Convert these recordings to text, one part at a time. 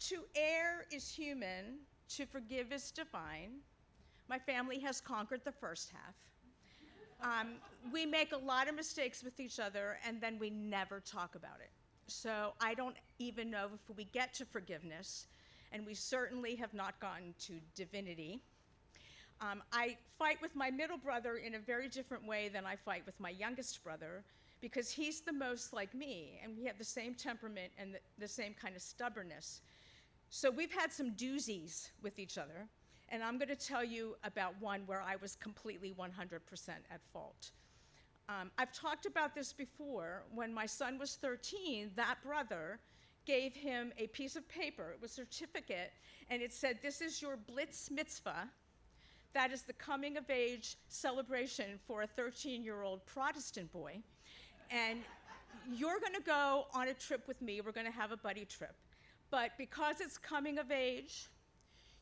To err is human, to forgive is divine. My family has conquered the first half. We make a lot of mistakes with each other, and then we never talk about it. So I don't even know if we get to forgiveness, and we certainly have not gotten to divinity. I fight with my middle brother in a very different way than I fight with my youngest brother, because he's the most like me, and we have the same temperament and the same kind of stubbornness. So we've had some doozies with each other, and I'm going to tell you about one where I was completely 100% at fault. I've talked about this before. When my son was 13, that brother gave him a piece of paper. It was a certificate, and it said, "This is your blitz mitzvah." That is the coming of age celebration for a 13-year-old Protestant boy. And you're going to go on a trip with me. We're going to have a buddy trip. But because it's coming of age,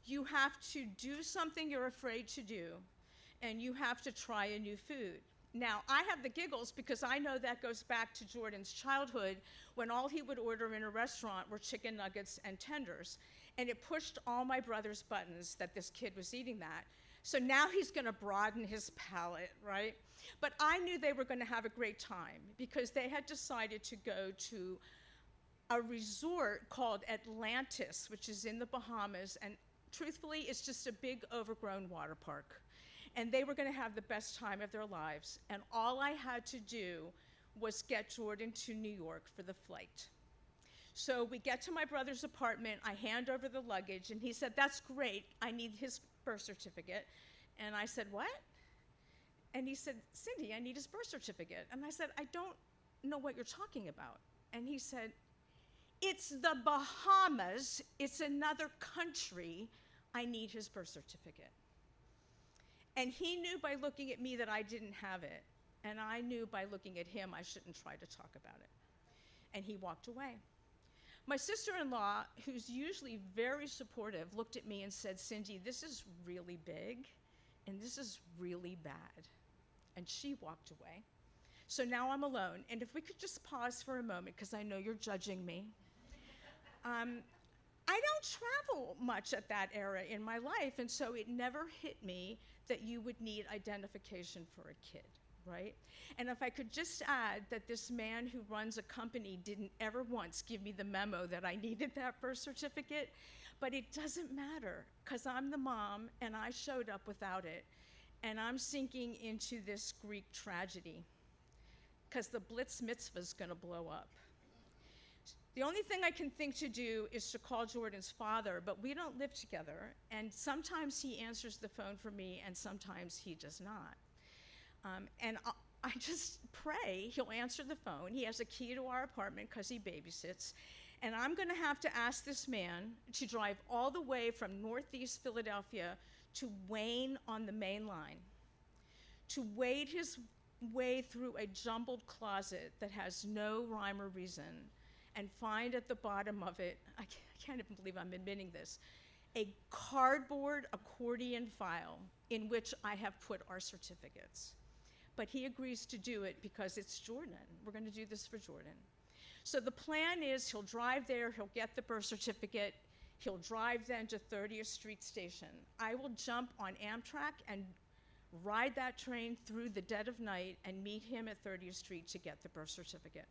you have to do something you're afraid to do, and you have to try a new food. Now, I have the giggles because I know that goes back to Jordan's childhood, when all he would order in a restaurant were chicken nuggets and tenders. And it pushed all my brother's buttons that this kid was eating that. So now he's going to broaden his palate, right? But I knew they were going to have a great time because they had decided to go to a resort called Atlantis, which is in the Bahamas, and truthfully, it's just a big overgrown water park. And they were going to have the best time of their lives, and all I had to do was get Jordan to New York for the flight. So we get to my brother's apartment, I hand over the luggage, and he said, "That's great, I need his birth certificate." And I said, "What?" And he said, "Cindy, I need his birth certificate." And I said, "I don't know what you're talking about." And he said, "It's the Bahamas, it's another country, I need his birth certificate." And he knew by looking at me that I didn't have it, and I knew by looking at him I shouldn't try to talk about it. And he walked away. My sister-in-law, who's usually very supportive, looked at me and said, "Cindy, this is really big, and this is really bad." And she walked away. So now I'm alone. And if we could just pause for a moment, because I know you're judging me. I don't travel much at that era in my life, and so it never hit me that you would need identification for a kid, right? And if I could just add that this man who runs a company didn't ever once give me the memo that I needed that birth certificate, but it doesn't matter, because I'm the mom, and I showed up without it, and I'm sinking into this Greek tragedy, because the blitz mitzvah is going to blow up. The only thing I can think to do is to call Jordan's father, but we don't live together, and sometimes he answers the phone for me, and sometimes he does not. And I just pray he'll answer the phone. He has a key to our apartment because he babysits, and I'm going to have to ask this man to drive all the way from Northeast Philadelphia to Wayne on the main line, to wade his way through a jumbled closet that has no rhyme or reason, and find at the bottom of it, I can't even believe I'm admitting this, a cardboard accordion file in which I have put our certificates. But he agrees to do it because it's Jordan. We're going to do this for Jordan. So the plan is he'll drive there, he'll get the birth certificate, he'll drive then to 30th Street Station. I will jump on Amtrak and ride that train through the dead of night and meet him at 30th Street to get the birth certificate.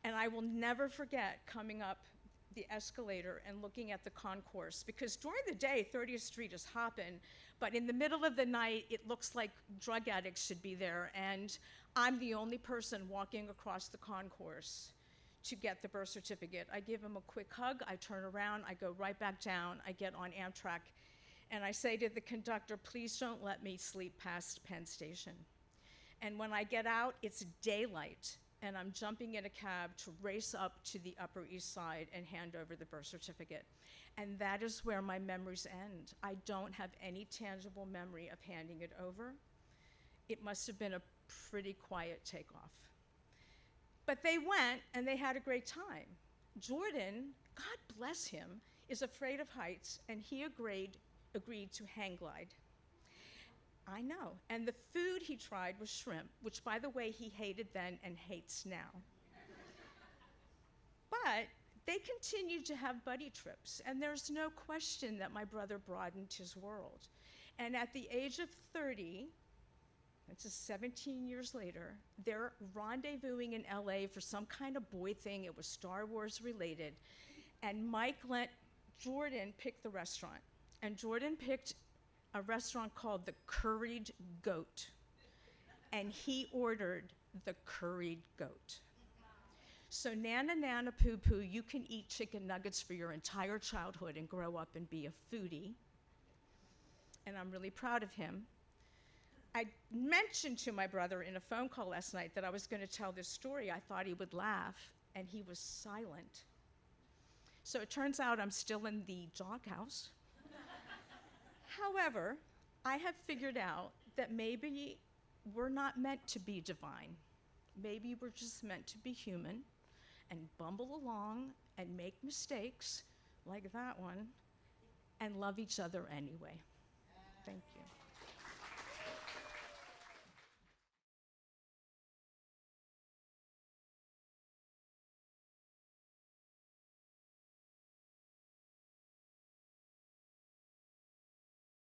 And I will never forget coming up the escalator and looking at the concourse, because during the day, 30th Street is hopping, but in the middle of the night, it looks like drug addicts should be there, and I'm the only person walking across the concourse to get the birth certificate. I give him a quick hug, I turn around, I go right back down, I get on Amtrak, and I say to the conductor, "Please don't let me sleep past Penn Station." And when I get out, it's daylight, and I'm jumping in a cab to race up to the Upper East Side and hand over the birth certificate. And that is where my memories end. I don't have any tangible memory of handing it over. It must have been a pretty quiet takeoff. But they went, and they had a great time. Jordan, God bless him, is afraid of heights, and he agreed to hang glide. I know. And the food he tried was shrimp, which, by the way, he hated then and hates now. But They continued to have buddy trips, and there's no question that my brother broadened his world. And at the age of 30, this is 17 years later, they're rendezvousing in LA for some kind of boy thing. It was Star Wars related. And Mike let Jordan pick the restaurant. And Jordan picked a restaurant called the Curried Goat. And he ordered the curried goat. So Nana Nana Poo Poo, you can eat chicken nuggets for your entire childhood and grow up and be a foodie. And I'm really proud of him. I mentioned to my brother in a phone call last night that I was going to tell this story. I thought he would laugh, and he was silent. So it turns out I'm still in the doghouse. However, I have figured out that maybe we're not meant to be divine. Maybe we're just meant to be human and bumble along and make mistakes like that one and love each other anyway. Thank you.